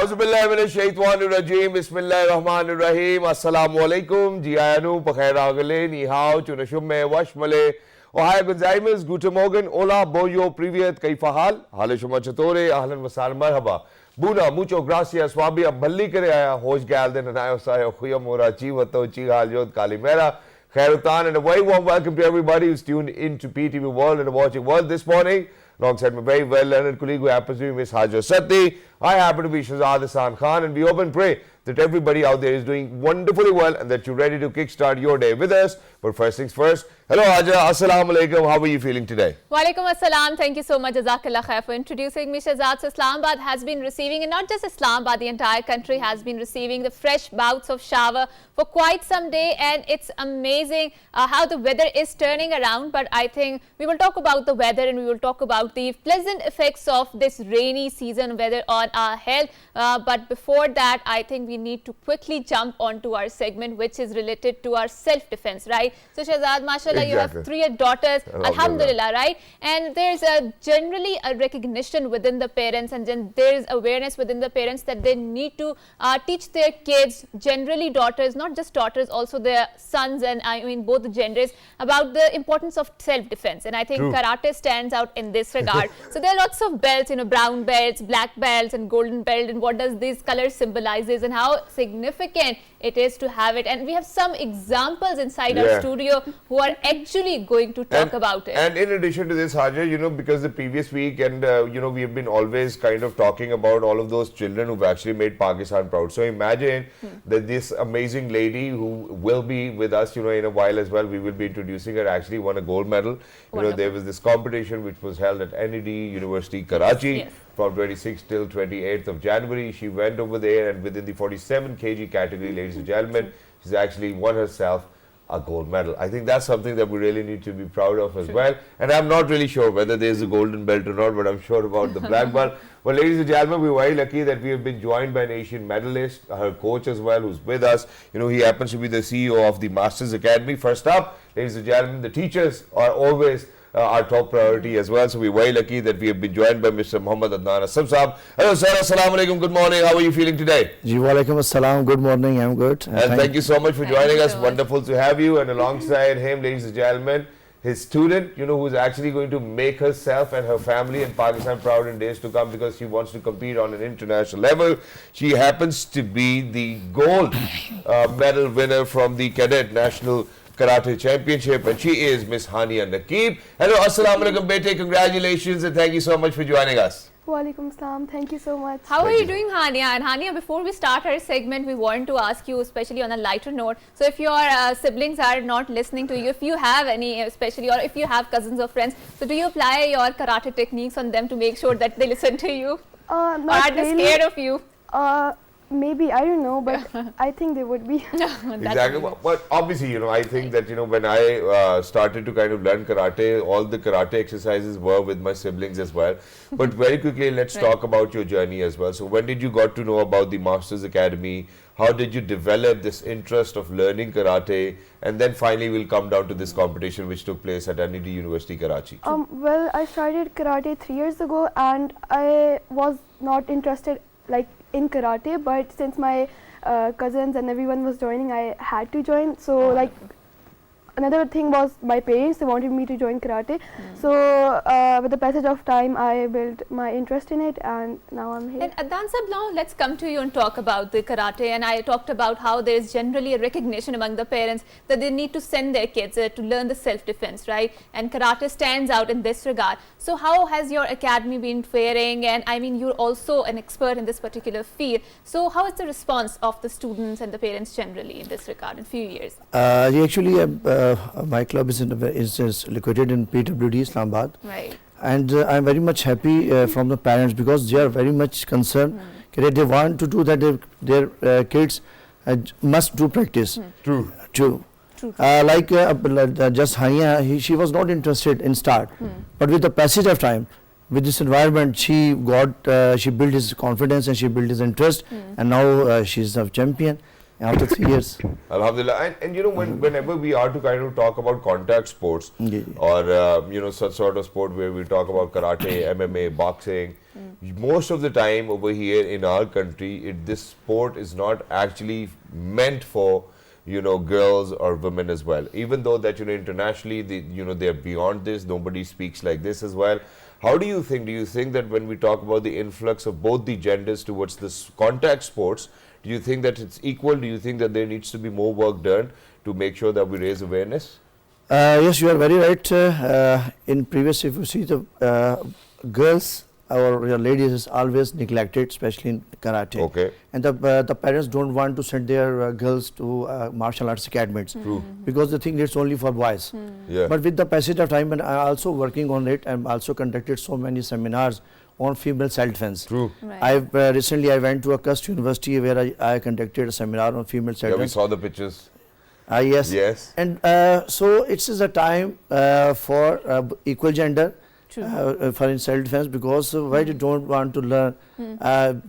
Auzubillahiminash-shaytanir-rajeem. Bismillahir-rahmanir-rahim. Assalamualaikum. Jianu, Pakhairagale, Ni hao, Chunashumme, Washmale. Ohio Gonzaimas, Guten Morgen, Hola, Boyo, Privyet, Kaifahal, Halishuma Chatore, Ahlan Wasal, Marhaba. Buna, mucho gracias, Swabia, Balli Kare Aya, Hosh Galden, and Ayosaya, Huyamura, Chivato, Chihal, Jod, Kalimera, Khairutan, and a very warm welcome to everybody who's tuned in to PTV World and watching World this morning. Alongside my very well-learned colleague who happens to be Miss Hajar Satti. I happen to be Shahzad Hassan Khan, and we hope and pray that everybody out there is doing wonderfully well and that you're ready to kickstart your day with us. But first things first, hello Hajar, Assalamu Alaikum, how are you feeling today? Walaikum Assalam, thank you so much Jazakallah Khair for introducing me. Shahzad. So Islamabad has been receiving, and not just Islamabad, the entire country has been receiving the fresh bouts of shower for quite some day, and it's amazing how the weather is turning around. But I think we will talk about the weather and we will talk about the pleasant effects of this rainy season weather on our health. But before that, I think we need to quickly jump onto our segment, which is related to our self-defense, right? So Shahzad, mashallah, you have 3 daughters, alhamdulillah, right? And there's generally a recognition within the parents, and then there is awareness within the parents that they need to teach their kids, generally daughters, not just daughters, also their sons, and I mean both the genders, about the importance of self-defense. And I think karate stands out in this regard. So there are lots of belts, you know, brown belts, black belts, and golden belt, and what does these colors symbolizes and how significant it is to have it. And we have some examples inside our studio who are actually going to talk about it. And in addition to this, Hajar, you know, because the previous week and, you know, we have been always kind of talking about all of those children who've actually made Pakistan proud. So imagine that this amazing lady who will be with us, you know, in a while as well, we will be introducing her, actually won a gold medal. You know, there was this competition which was held at NED University, Karachi. From 26th till 28th of January, she went over there, and within the 47 kg category, ladies and gentlemen, she's actually won herself a gold medal. I think that's something that we really need to be proud of as well. And I'm not really sure whether there's a golden belt or not, but I'm sure about the black belt. Well, ladies and gentlemen, we're very lucky that we have been joined by an Asian medalist, her coach as well, who's with us. You know, he happens to be the CEO of the Masters Academy. First up, ladies and gentlemen, the teachers are always our top priority as well. So we're very lucky that we have been joined by Mr. Muhammad Adnan Aslam Saab. Hello sir, Assalamu Alaikum, good morning. How are you feeling today? Walaikum Assalam, good morning, I'm good. And thank you so much for joining us. Wonderful to have you. And alongside him, ladies and gentlemen, his student, you know, who's actually going to make herself and her family and Pakistan proud in days to come because she wants to compete on an international level. She happens to be the gold medal winner from the Cadet National Karate Championship, and she is Miss Hania Naqib. Hello, Assalamu Alaikum, Bete. Congratulations and thank you so much for joining us. Walaikum Assalam. Thank you so much. How are you doing, Hania? And Hania, before we start our segment, we want to ask you, especially on a lighter note, so if your siblings are not listening to you, if you have any, especially, or if you have cousins or friends, so do you apply your karate techniques on them to make sure that they listen to you? Not or are they scared of you? Maybe, I don't know, but I think they would be. Exactly. But obviously, you know, I think that, you know, when I started to kind of learn karate, all the karate exercises were with my siblings as well. But very quickly, let's talk about your journey as well. So when did you got to know about the Masters Academy? How did you develop this interest of learning karate? And then finally, we'll come down to this competition which took place at NED University, Karachi. Well, I started karate 3 years ago, and I was not interested like in karate, but since my cousins and everyone was joining, I had to join. So like another thing was my parents, they wanted me to join karate. So with the passage of time, I built my interest in it, and now I'm here. And Adnan Sab, now let's come to you and talk about the karate. And I talked about how there is generally a recognition among the parents that they need to send their kids to learn the self-defense, right? And karate stands out in this regard. So how has your academy been faring? And I mean, you're also an expert in this particular field. So how is the response of the students and the parents generally in this regard in few years? Actually, my club is located in PWD, Islamabad. Right. And I'm very much happy from the parents because they are very much concerned. They want to do that their kids must do practice. True. Like just Hania, she was not interested in start. But with the passage of time, with this environment, she built his confidence and she built his interest. And now she's a champion. after 3 years. Alhamdulillah. And you know, whenever we are to kind of talk about contact sports or, you know, such sort of sport where we talk about karate, MMA, boxing, most of the time over here in our country, this sport is not actually meant for, girls or women as well. Even though that, internationally, they're beyond this, nobody speaks like this as well. How do you think? Do you think that when we talk about the influx of both the genders towards this contact sports, do you think that it's equal? Do you think that there needs to be more work done to make sure that we raise awareness? Yes, you are very right. In previous, if you see the girls or your ladies is always neglected, especially in karate. Okay. And the parents don't want to send their girls to martial arts academies. True. Because they think it's only for boys. Yeah. But with the passage of time, and I also working on it, I'm also conducted so many seminars on female self-defense. True. Right. I've recently I went to a Cust University where I conducted a seminar on female Yeah, we self-defense. saw the pictures. Yes. Yes. And so it is a time for equal gender. For in self-defense, because why they don't want to learn,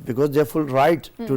because they have full right to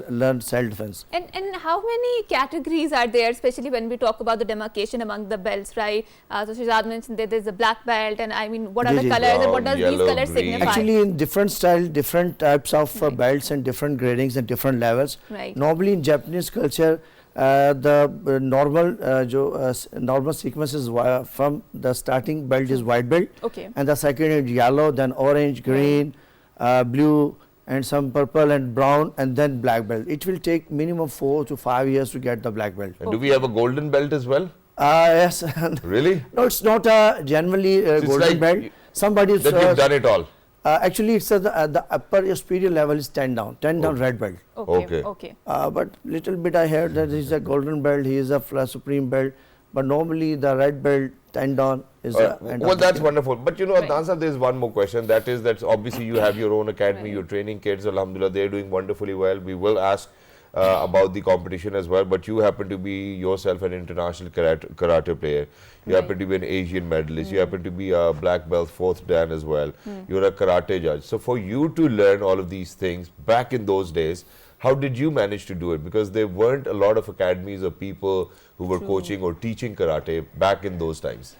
learn self-defense. And how many categories are there, especially when we talk about the demarcation among the belts, right? So Shehzad mentioned that there's a black belt, and I mean, what are the colors and what does Brown, these yellow, colors green. signify? Actually, in different style, different types of belts and different gradings and different levels. Right. Normally in Japanese culture, the normal sequence is from the starting belt is white belt, Okay. and the second is yellow, then orange, green, blue, and some purple and brown, and then black belt. It will take minimum 4 to 5 years to get the black belt. And do we have a golden belt as well? Yes. Really? No, it's not generally it's golden like belt. Somebody That you've done it all. actually it's the upper superior level is 10 down, 10 down red belt. Okay. Okay. But little bit I heard that he's a golden belt, he is a supreme belt, but normally the red belt 10 down is well, that's wonderful. But Right. Adnan sir, there's one more question. That is that obviously you have your own academy, you're training kids. Alhamdulillah, they're doing wonderfully well. We will ask about the competition as well. But you happen to be yourself an international karate player. You happen to be an Asian medalist. You happen to be a black belt 4th Dan as well. You're a karate judge. So for you to learn all of these things back in those days, how did you manage to do it? Because there weren't a lot of academies or people who were coaching or teaching karate back in those times.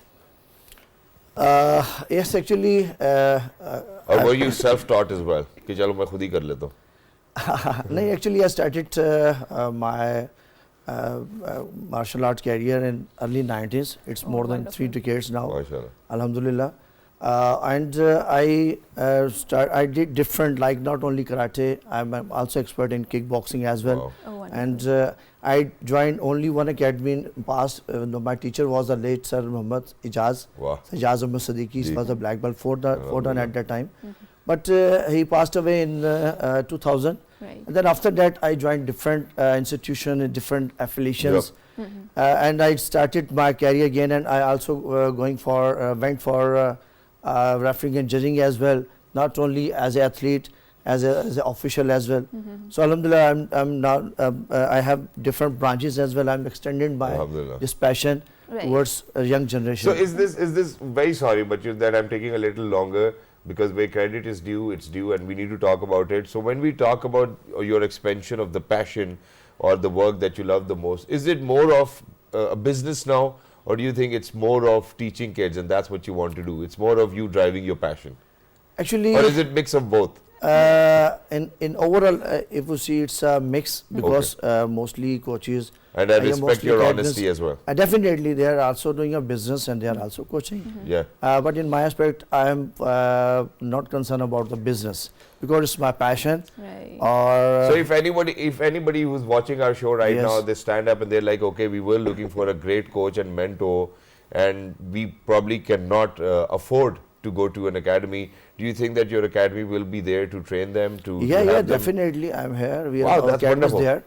Yes, actually. Or were you self-taught as well? कि चलो मैं खुद ही कर लेता हूँ. No, actually I started my martial arts career in early 90s. It's more than 3 decades now. MashaAllah. Alhamdulillah. And I did different, like not only karate, I'm also expert in kickboxing as well. Wow. Oh, wonderful. And I joined only one academy in past. My teacher was the late Sir Muhammad Ijaz. Wow. Ijaz Ahmed Siddiqui. He was a black belt 4 dan at that time. But he passed away in 2000. Right. And then after that, I joined different institutions and different affiliations. And I started my career again, and I also went for refereeing and judging as well, not only as an athlete, as an official as well. So Alhamdulillah, I'm now I have different branches as well. I'm extending my Alhamdulillah. this passion towards a young generation. So is this very sorry, but that I'm taking a little longer because where credit is due, it's due, and we need to talk about it. So when we talk about your expansion of the passion or the work that you love the most, is it more of a business now, or do you think it's more of teaching kids and that's what you want to do? It's more of you driving your passion, Actually, or is it mix of both? in overall, if you see, it's a mix because mostly coaches. And I yeah, respect mostly your academies. honesty as well. Definitely, they are also doing a business and they are also coaching. Yeah. But in my aspect, I am not concerned about the business because it's my passion. Right. Or So if anybody who's watching our show right Yes. now, they stand up and they're like, okay, we were looking for a great coach and mentor, and we probably cannot afford to go to an academy. Do you think that your academy will be there to train them? To yeah, have yeah, them? definitely, I'm here. We Wow, are that's academies wonderful. there.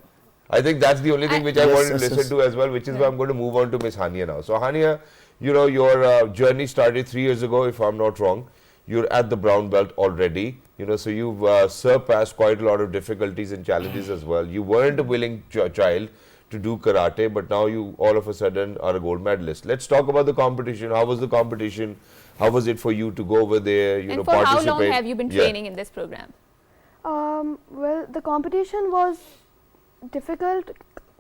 I think that's the only thing which I Yes, wanted to yes, listen yes. to as well, which is why I'm going to move on to Miss Hania now. So Hania, your journey started 3 years ago, if I'm not wrong. You're at the brown belt already, so you've surpassed quite a lot of difficulties and challenges as well. You weren't a willing child to do karate, but now you all of a sudden are a gold medalist. Let's talk about the competition. How was the competition? How was it for you to go over there, And for participate? how long have you been training in this program? Well, the competition was difficult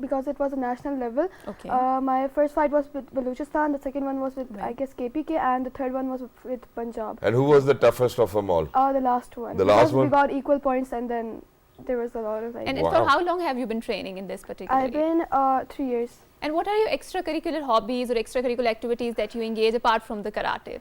because it was a national level. Okay. My first fight was with Balochistan, the second one was with I Right. guess KPK, and the third one was with Punjab. And who was the toughest of them all? The last one. The last because one? we got equal points, and then there was a lot of like. And Wow. for how long have you been training in this particular? I've been 3 years. And what are your extracurricular hobbies or extracurricular activities that you engage apart from the karate?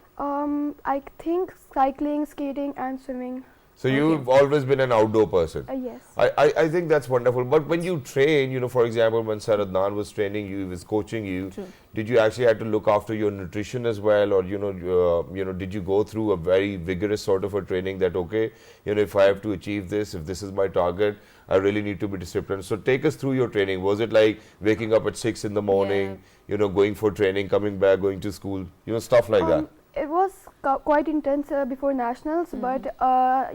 I think cycling, skating, and swimming. So you've always been an outdoor person. Yes. I think that's wonderful. But when you train, you know, for example, when Saradnan was training you, he was coaching you, True. did you actually have to look after your nutrition as well? Or, did you go through a very vigorous sort of a training that, okay, if I have to achieve this, if this is my target, I really need to be disciplined. So take us through your training. Was it like waking up at 6 in the morning, going for training, coming back, going to school, stuff like that? It was quite intense before nationals, but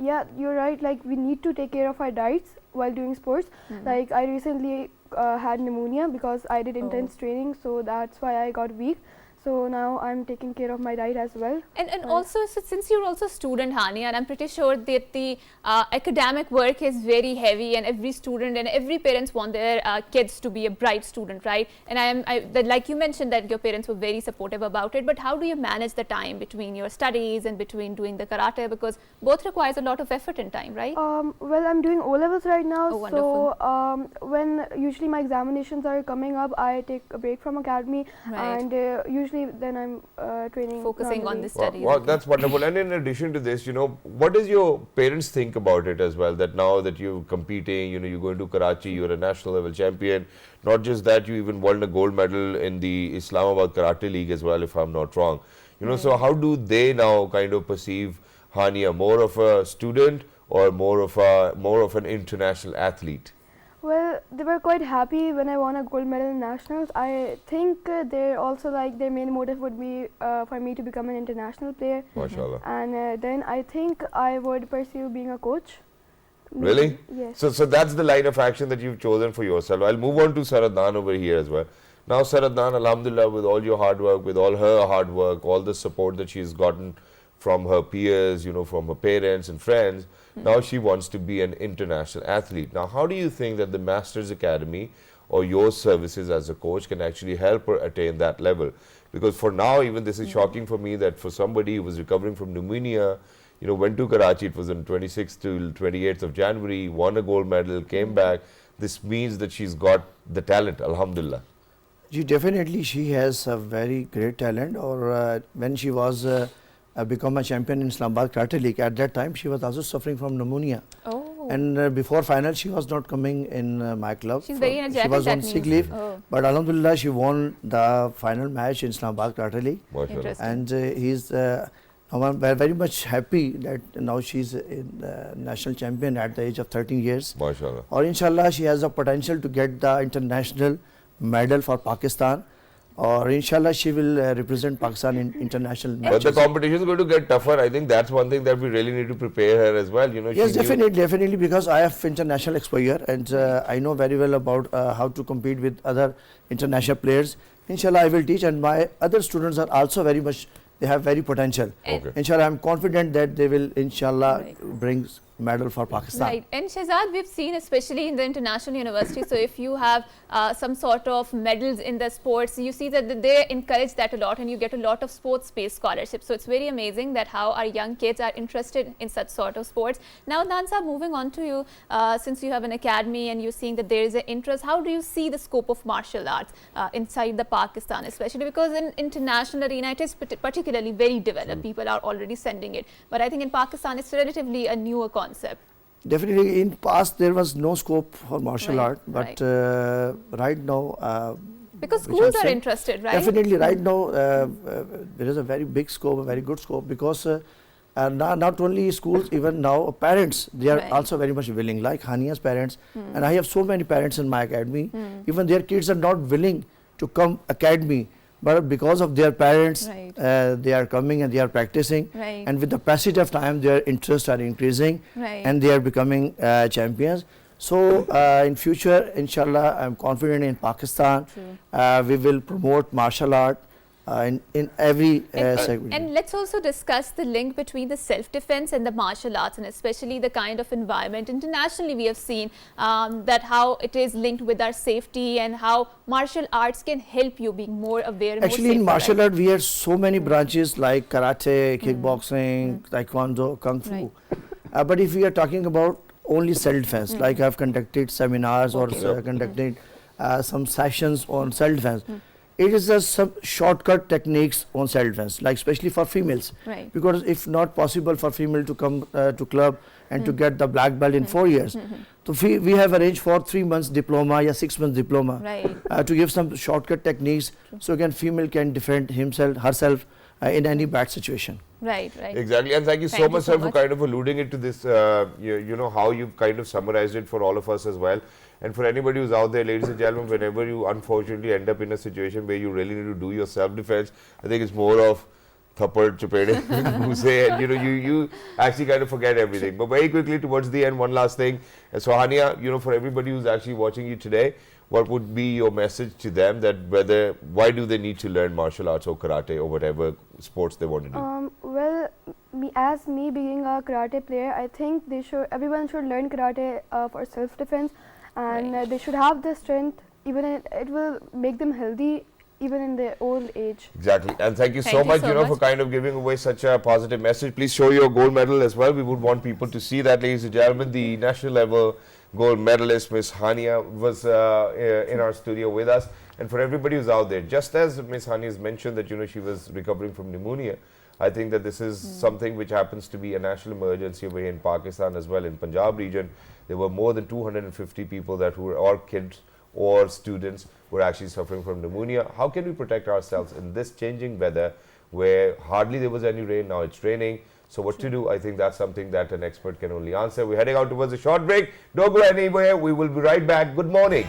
yeah, you're right. Like we need to take care of our diets while doing sports. Like I recently had pneumonia because I did intense training, so that's why I got weak. So now I'm taking care of my diet as well. And also, so since you're also a student, Hania, and I'm pretty sure that the academic work is very heavy, and every student and every parents want their kids to be a bright student, right? And like you mentioned that your parents were very supportive about it, but how do you manage the time between your studies and between doing the karate, because both requires a lot of effort and time, right? Well, I'm doing O-levels right now, Oh, wonderful. so when usually my examinations are coming up, I take a break from academy, Right. and usually then I'm training. Focusing on normally. the studies. Wow, that's wonderful. And in addition to this, what does your parents think about it as well? That now that you're competing, you're going to Karachi, you're a national level champion. Not just that, you even won a gold medal in the Islamabad Karate League as well, if I'm not wrong. So how do they now kind of perceive Hania, more of a student or more of an international athlete? Well, they were quite happy when I won a gold medal in nationals. I think they're also like their main motive would be for me to become an international player. MashaAllah. And then I think I would pursue being a coach. Really? Yes. So that's the line of action that you've chosen for yourself. I'll move on to Saradnan over here as well. Now Saradnan, alhamdulillah, with all your hard work, with all her hard work, all the support that she's gotten from her peers, from her parents and friends, now she wants to be an international athlete. Now, how do you think that the Masters Academy or your services as a coach can actually help her attain that level? Because for now, even this is shocking for me that for somebody who was recovering from pneumonia, went to Karachi, it was on 26th to 28th of January, won a gold medal, came back. This means that she's got the talent, alhamdulillah. She has a very great talent. Or when she was become a champion in Islamabad Karate League, at that time she was also suffering from pneumonia. Oh. And before final she was not coming in my club. She's very energetic. She was on that sick means. leave. Oh. But alhamdulillah she won the final match in Islamabad Karate League. MashaAllah. Interesting. And he's I'm very much happy that now she's a national champion at the age of 13 years. MashaAllah. Or inshallah she has the potential to get the international medal for Pakistan. Or inshallah she will represent Pakistan in international matches. But the competition is going to get tougher. I think that's one thing that we really need to prepare her as well. Yes, definitely, because I have international exposure and I know very well about how to compete with other international players. Inshallah I will teach, and my other students are also they have very potential. Okay. Inshallah I'm confident that they will inshallah Right. bring medal for Pakistan. Right, and Shehzad, we've seen especially in the international university, so if you have some sort of medals in the sports, you see that they encourage that a lot and you get a lot of sports-based scholarships. So it's very amazing that how our young kids are interested in such sort of sports. Now Nansa, moving on to you, since you have an academy and you're seeing that there is an interest, how do you see the scope of martial arts inside the Pakistan, especially because in international arena it is particularly very developed, people are already sending it, but I think in Pakistan it's relatively a newer concept. Definitely in past there was no scope for martial Right, art, but right now because which schools I'm are saying, interested, right? definitely right now there is a very big scope, a very good scope, because not only schools, even now parents, they are Right. also very much willing, like Hania's parents, and I have so many parents in my academy, even their kids are not willing to come academy, but because of their parents, Right. they are coming and they are practicing, Right. and with the passage of time their interests are increasing, Right. and they are becoming champions. So in future, inshallah, I'm confident in Pakistan. True. We will promote martial art in every segment. And let's also discuss the link between the self-defense and the martial arts, and especially the kind of environment. Internationally, we have seen that how it is linked with our safety and how martial arts can help you being more aware and Actually, more safer, in martial right? art, we have so many branches like karate, kickboxing, taekwondo, kung fu. Right. But if we are talking about only self-defense, like I've conducted seminars or Okay. conducted some sessions on self-defense, it is just some shortcut techniques on self-defense, like especially for females. Right. Because if not possible for female to come to club and to get the black belt in 4 years, so we have arranged for 3 months diploma or 6 months diploma Right. to give some shortcut techniques so female can defend herself in any bad situation. Right, right. Exactly, and thank you so Thank you much, so sir, for much. kind of alluding it to this, you know, how you've kind of summarized it for all of us as well. And for anybody who's out there, ladies and gentlemen, whenever you unfortunately end up in a situation where you really need to do your self-defense, I think it's more of thappad, chapede, guse, and you know, you actually kind of forget everything. But very quickly towards the end, one last thing. And so Hania, you know, for everybody who's actually watching you today, what would be your message to them that why do they need to learn martial arts or karate or whatever sports they want to do? Well, as me being a karate player, I think everyone should learn karate for self-defense, and Right. they should have the strength. Even it will make them healthy, even in their old age. Exactly, and thank you Thank so you much, so you know, much. for kind of giving away such a positive message. Please show your gold medal as well. We would want people to see that, ladies and gentlemen. The national level gold medalist, Miss Hania, was in our studio with us. And for everybody who's out there, just as Miss Hania has mentioned that, you know, she was recovering from pneumonia, I think that this is something which happens to be a national emergency over here in Pakistan as well. In Punjab region, there were more than 250 people that were or kids or students were actually suffering from pneumonia. How can we protect ourselves in this changing weather where hardly there was any rain, now it's raining? So what to do? I think that's something that an expert can only answer. We're heading out towards a short break. Don't go anywhere. We will be right back. Good morning.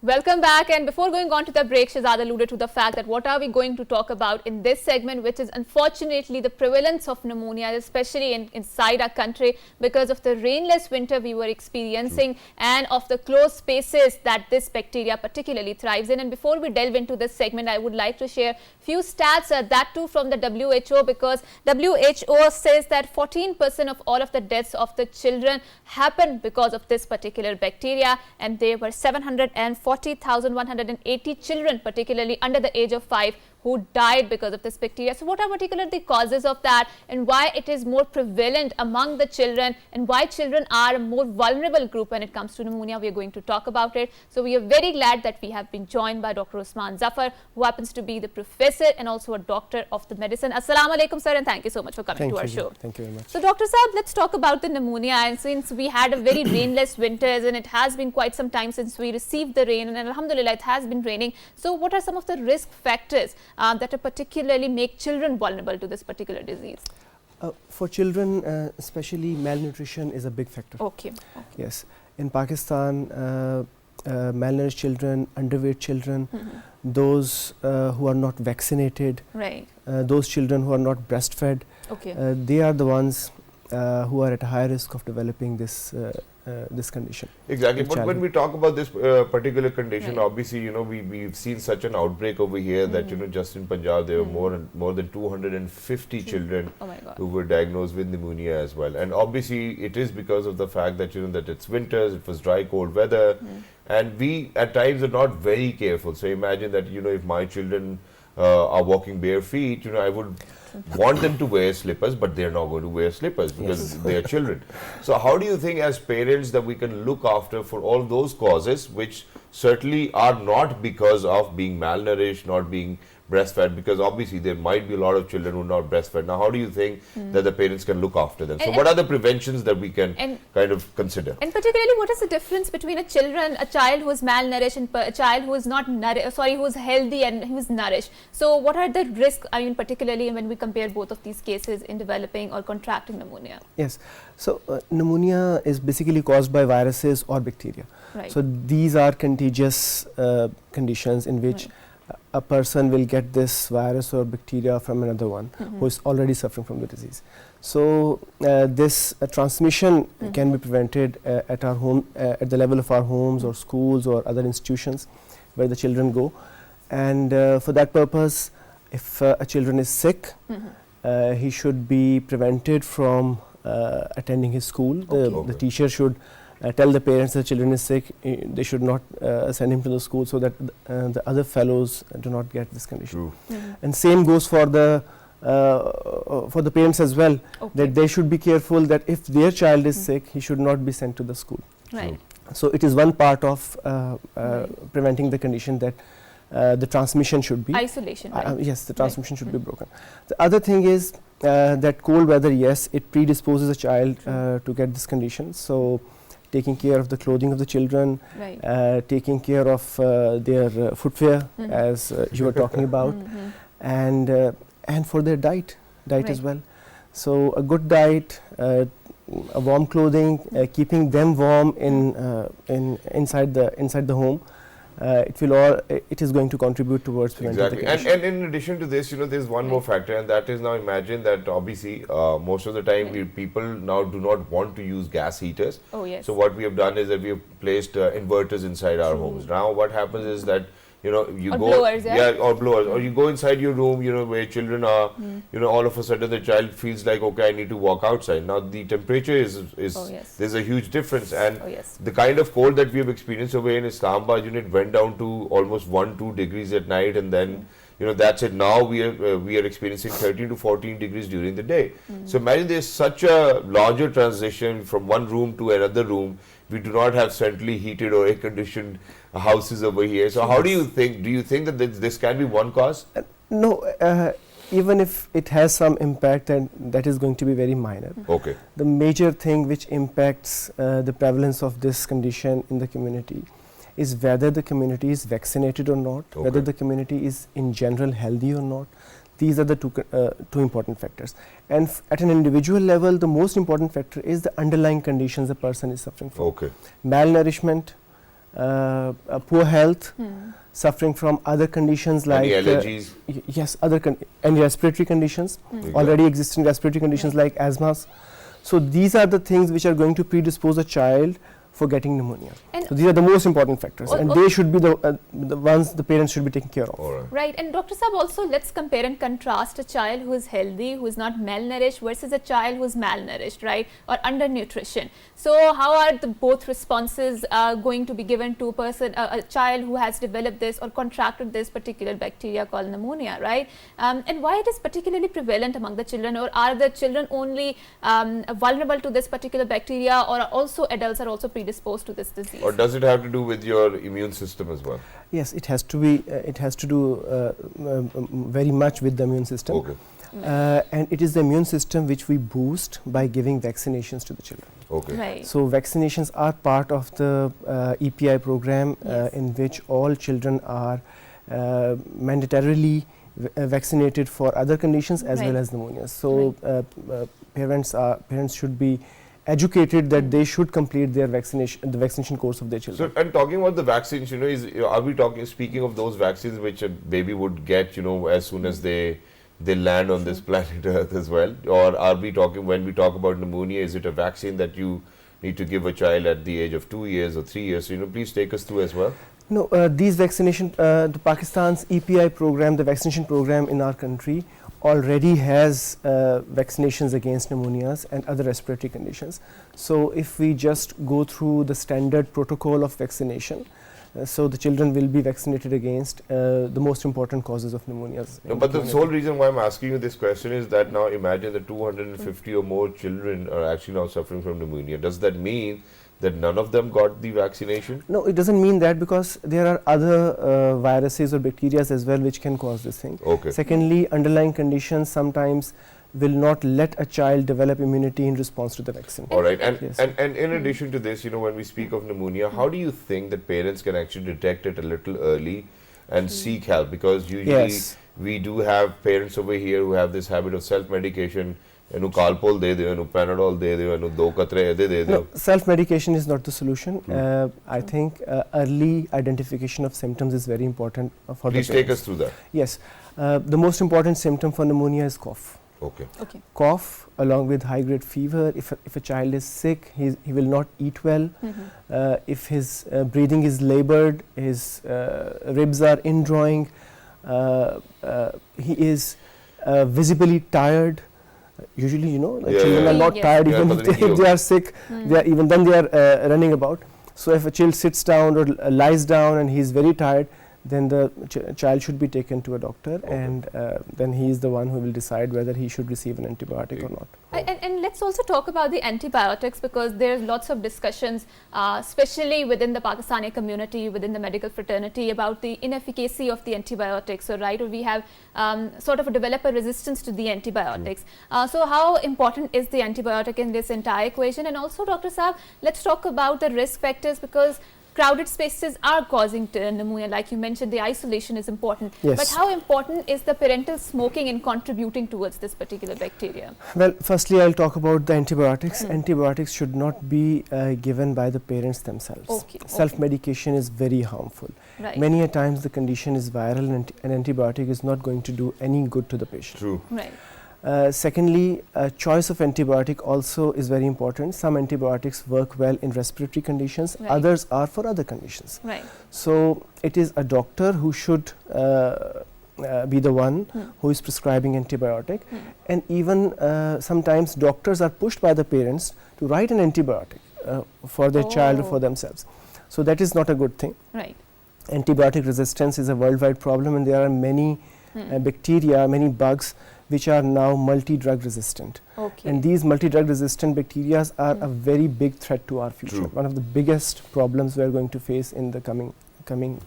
Welcome back, and before going on to the break, Shahzad alluded to the fact that what are we going to talk about in this segment, which is unfortunately the prevalence of pneumonia, especially inside our country because of the rainless winter we were experiencing and of the closed spaces that this bacteria particularly thrives in. And before we delve into this segment, I would like to share few stats, that too from the WHO, because WHO says that 14% of all of the deaths of the children happened because of this particular bacteria, and there were 740,180 children, particularly under the age of 5, who died because of this bacteria. So what are particularly the causes of that, and why it is more prevalent among the children, and why children are a more vulnerable group when it comes to pneumonia? We are going to talk about it. So we are very glad that we have been joined by Dr. Usman Zafar, who happens to be the professor and also a doctor of the medicine. Assalamu alaikum, sir, and thank you so much for coming to our show. Thank you very much. So Dr. Saab, let's talk about the pneumonia. And since we had a very rainless winters, and it has been quite some time since we received the rain, and alhamdulillah it has been raining. So what are some of the risk factors that particularly make children vulnerable to this particular disease? For children, especially malnutrition is a big factor. Okay. Yes. In Pakistan, malnourished children, underweight children, those who are not vaccinated, Right. those children who are not breastfed, Okay. they are the ones who are at a high risk of developing this condition. Exactly, in but when childhood. we talk about this particular condition, Right. obviously, you know, we've seen such an outbreak over here that, you know, just in Punjab, there were more than 250 children Oh my God. who were diagnosed with pneumonia as well. And obviously, it is because of the fact that, you know, that it's winters, it was dry, cold weather, and we at times are not very careful. So imagine that, you know, if my children are walking bare feet, you know, I would want them to wear slippers, but they're not going to wear slippers because they're children. So how do you think as parents that we can look after for all those causes which certainly are not because of being malnourished, not being breastfed, because obviously there might be a lot of children who are not breastfed. Now, how do you think that the parents can look after them? So what are the preventions that we can kind of consider? And particularly, what is the difference between a child who is malnourished and a child who is not who is healthy and who is nourished? So what are the risks, I mean, particularly when we compare both of these cases in developing or contracting pneumonia? Yes. So pneumonia is basically caused by viruses or bacteria. Right. So these are contagious conditions in which a person will get this virus or bacteria from another one who is already suffering from the disease. So this transmission can be prevented at our home, at the level of our homes or schools or other institutions where the children go. And for that purpose, if a children is sick, he should be prevented from attending his school. The teacher should tell the parents the children is sick, they should not send him to the school, so that the other fellows do not get this condition. And same goes for the parents as well, that they should be careful that if their child is sick, he should not be sent to the school. Right. So it is one part of preventing the condition, that the transmission should be isolation. Right? Yes, the transmission should be broken. The other thing is that cold weather, yes, it predisposes a child to get this condition. So taking care of the clothing of the children, taking care of their footwear, as you were talking about, and for their diet as well. So a good diet, a warm clothing, keeping them warm inside the home. It is going to contribute towards preventing the condition. And in addition to this, there's one more factor, and that is, now imagine that obviously most of the time people now do not want to use gas heaters. Oh yes. So what we have done is that we have placed inverters inside our homes. Now what happens is that you go blowers, or blowers, or you go inside your room, where children are, all of a sudden the child feels like, okay, I need to walk outside. Now the temperature is there's a huge difference, and the kind of cold that we have experienced over in Islamabad, it went down to almost 1-2 degrees at night, and then that's it. Now we are experiencing 13 to 14 degrees during the day. So imagine there's such a larger transition from one room to another room. We do not have centrally heated or air-conditioned houses over here. So how do you think? Do you think that this can be one cause? No, even if it has some impact, and that is going to be very minor. Okay. The major thing which impacts the prevalence of this condition in the community is whether the community is vaccinated or not, whether the community is in general healthy or not. These are the two important factors. And at an individual level, the most important factor is the underlying conditions the person is suffering from. Okay. Malnourishment, poor health, suffering from other conditions like allergies. Yes, and respiratory conditions, already existing respiratory conditions like asthmas. So these are the things which are going to predispose a child for getting pneumonia. So these are the most important factors, and they should be the ones the parents should be taking care of. Right. And Dr. Saab, also let's compare and contrast a child who is healthy, who is not malnourished, versus a child who is malnourished, right, or undernutrition. So how are the both responses going to be given to a child who has developed this or contracted this particular bacteria called pneumonia, right? And why it is particularly prevalent among the children, or are the children only vulnerable to this particular bacteria, or also adults are also predisposed to this disease? Or does it have to do with your immune system as well? Yes, it has to be. It has to do very much with the immune system. Okay. And it is the immune system which we boost by giving vaccinations to the children. Okay. Right. So vaccinations are part of the EPI program, in which all children are mandatorily vaccinated for other conditions as well as pneumonia. So parents should be educated that they should complete their vaccination, the vaccination course of their children. So, and talking about the vaccines, are we speaking of those vaccines which a baby would get, as soon as they land on this planet Earth as well? Or are we talking, when we talk about pneumonia, is it a vaccine that you need to give a child at the age of 2 years or 3 years? So, please take us through as well. No, these vaccination, the Pakistan's EPI program, the vaccination program in our country already has vaccinations against pneumonias and other respiratory conditions. So if we just go through the standard protocol of vaccination, So the children will be vaccinated against the most important causes of pneumonias. No, but the sole reason why I'm asking you this question is that now imagine that 250 or more children are actually now suffering from pneumonia. Does that mean that none of them got the vaccination? No, it doesn't mean that, because there are other viruses or bacteria as well which can cause this thing. Okay. Secondly, underlying conditions sometimes will not let a child develop immunity in response to the vaccine. All right, and, Yes. and in addition to this, when we speak of pneumonia, how do you think that parents can actually detect it a little early and seek help? Because usually Yes. we do have parents over here who have this habit of self-medication. Calpol de deo, Panadol de deo, 2 katre de deo. No, self-medication is not the solution. I think early identification of symptoms is very important for Please the take parents. us through that. Yes, the most important symptom for pneumonia is cough. Okay. Okay. Cough along with high-grade fever. If a child is sick, he will not eat well. If his breathing is labored, his ribs are indrawing, he is visibly tired. Usually, the Yeah, children yeah. are not Yes. tired Yeah, even but if they are sick. Even then they are running about. So if a child sits down or lies down and he is very tired, then the child should be taken to a doctor, and then he is the one who will decide whether he should receive an antibiotic or not. And let's also talk about the antibiotics, because there's lots of discussions, especially within the Pakistani community, within the medical fraternity, about the inefficacy of the antibiotics. So, right, we have sort of developed a resistance to the antibiotics. So, how important is the antibiotic in this entire equation? And also, Dr. Saab, let's talk about the risk factors, because crowded spaces are causing pneumonia. Like you mentioned, the isolation is important. Yes. But how important is the parental smoking in contributing towards this particular bacteria? Well, firstly, I'll talk about the antibiotics. Antibiotics should not be given by the parents themselves. Okay, Self-medication is very harmful. Right. Many a times the condition is viral, and an antibiotic is not going to do any good to the patient. True. Right. Secondly, choice of antibiotic also is very important. Some antibiotics work well in respiratory conditions, Right. others are for other conditions. Right. So it is a doctor who should be the one who is prescribing antibiotic, and even sometimes doctors are pushed by the parents to write an antibiotic for their child or for themselves. So that is not a good thing. Right. Antibiotic resistance is a worldwide problem, and there are many bacteria, many bugs which are now multi-drug resistant. Okay. And these multi-drug resistant bacteria are a very big threat to our future. True. One of the biggest problems we are going to face in the coming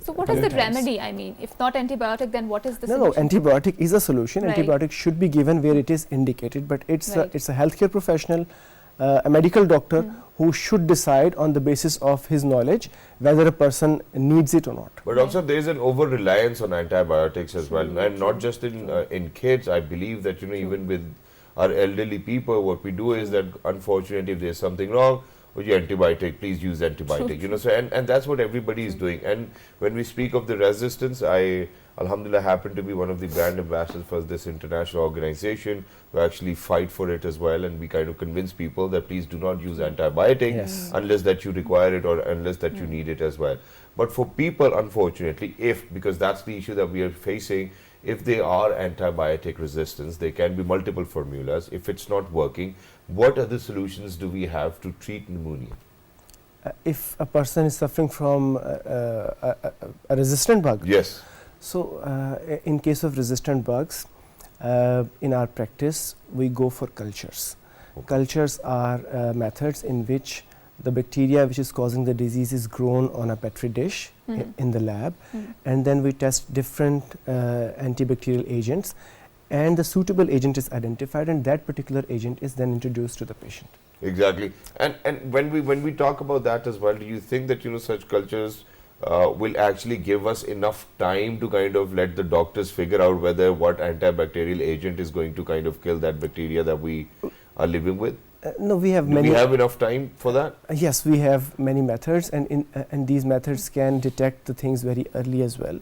So what is the times. remedy? I mean, if not antibiotic, then what is the No, solution? antibiotic is a solution. Right. Antibiotic should be given where it is indicated, but it's Right. a healthcare professional, a medical doctor who should decide on the basis of his knowledge whether a person needs it or not. But also there is an over reliance on antibiotics as well, and not just in kids. I believe that even with our elderly people, what we do is that unfortunately if there's something wrong, antibiotic, please use antibiotic. So and that's what everybody is doing. And when we speak of the resistance, I alhamdulillah happen to be one of the brand ambassadors for this international organization who actually fight for it as well, and we kind of convince people that please do not use antibiotic Yes. unless that you require it or unless that you need it as well. But for people, unfortunately, because that's the issue that we are facing, if they are antibiotic resistance, there can be multiple formulas. If it's not working, what other solutions do we have to treat pneumonia? If a person is suffering from a resistant bug, Yes. so in case of resistant bugs, in our practice, we go for cultures. Okay. Cultures are methods in which the bacteria which is causing the disease is grown on a petri dish in the lab, and then we test different antibacterial agents, and the suitable agent is identified, and that particular agent is then introduced to the patient. Exactly. And when we talk about that as well, do you think that such cultures will actually give us enough time to kind of let the doctors figure out whether what antibacterial agent is going to kind of kill that bacteria that we are living with? No, we have Do many. we have enough time for that? Yes, we have many methods, and and these methods can detect the things very early as well.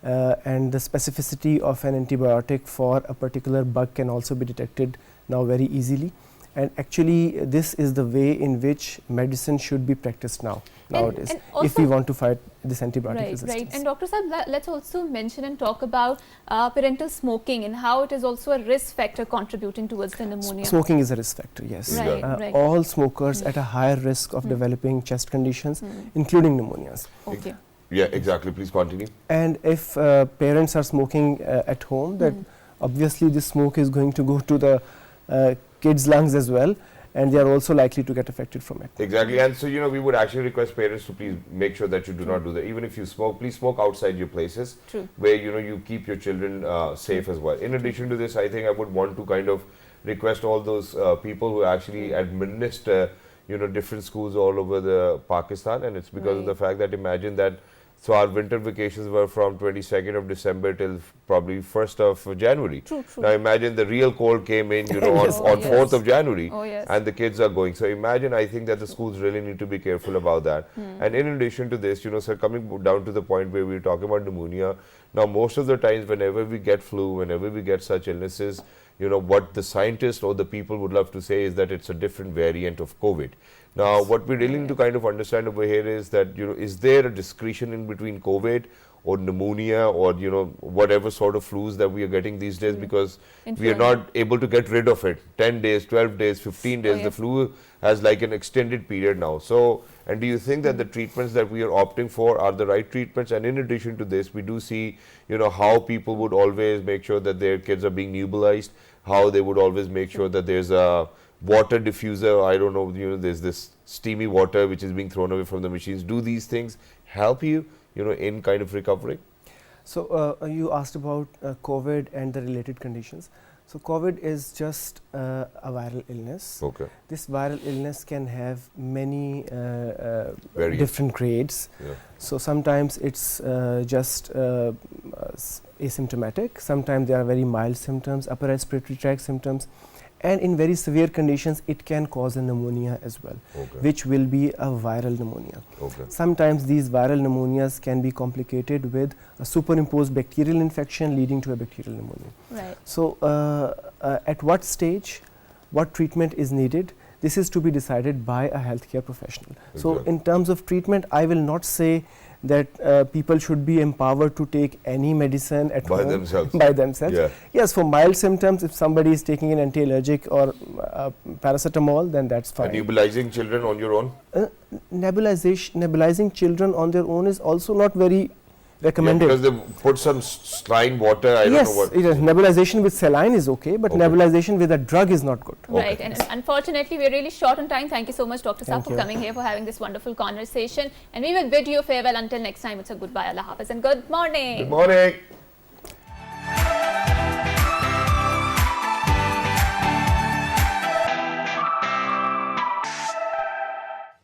And the specificity of an antibiotic for a particular bug can also be detected now very easily. And actually, this is the way in which medicine should be practiced nowadays, and if we also- want to fight this antibiotic Right, resistance. right. And Dr. Saab, let's also mention and talk about parental smoking and how it is also a risk factor contributing towards the pneumonia. Smoking is a risk factor, yes. Right, right. All smokers at a higher risk of developing chest conditions, including pneumonias. Okay. Yeah, exactly. Please continue. And if parents are smoking at home, that obviously the smoke is going to go to the kids' lungs as well, and they are also likely to get affected from it. Exactly. And so, we would actually request parents to please make sure that you do not do that. Even if you smoke, please smoke outside your places. True. Where, you keep your children safe as well. In addition to this, I think I would want to kind of request all those people who actually administer, different schools all over the Pakistan. And it's because of the fact that imagine that, so our winter vacations were from 22nd of December till probably 1st of January. True, true. Now imagine the real cold came in, Yes. on 4th of January. Oh, yes. And the kids are going. So imagine, I think that the schools really need to be careful about that. And in addition to this, sir, coming down to the point where we're talking about pneumonia, now most of the times whenever we get flu, whenever we get such illnesses, what the scientists or the people would love to say is that it's a different variant of COVID. Now, what we really need to kind of understand over here is that, is there a discretion in between COVID or pneumonia or, whatever sort of flus that we are getting these days, because we are not able to get rid of it. 10 days, 12 days, 15 days, the flu has like an extended period now. So, and do you think that the treatments that we are opting for are the right treatments? And in addition to this, we do see, how people would always make sure that their kids are being nebulized, how they would always make sure that there's a water diffuser, I don't know, there's this steamy water which is being thrown away from the machines. Do these things help you, in kind of recovering? So you asked about COVID and the related conditions. So COVID is just a viral illness. Okay. This viral illness can have many Variants. different grades. Yeah. So sometimes it's just asymptomatic, sometimes there are very mild symptoms, upper respiratory tract symptoms, and in very severe conditions it can cause a pneumonia as well, which will be a viral pneumonia. Sometimes these viral pneumonias can be complicated with a superimposed bacterial infection leading to a bacterial pneumonia. Right. So at what stage, what treatment is needed, this is to be decided by a healthcare professional. So in terms of treatment, I will not say that people should be empowered to take any medicine at By home themselves. by themselves. Yeah. Yes, for mild symptoms, if somebody is taking an anti-allergic or paracetamol, then that's fine. And nebulizing children on your own? Nebulizing children on their own is also not very recommended. Yeah, because they put some saline water, I don't know what. Yes, nebulization with saline is okay, but nebulization with a drug is not good. Right, and unfortunately we're really short on time. Thank you so much, Dr. Saab, Thank for you. coming here, for having this wonderful conversation. And we will bid you farewell until next time. It's a goodbye, Allah Hafiz, and good morning. Good morning.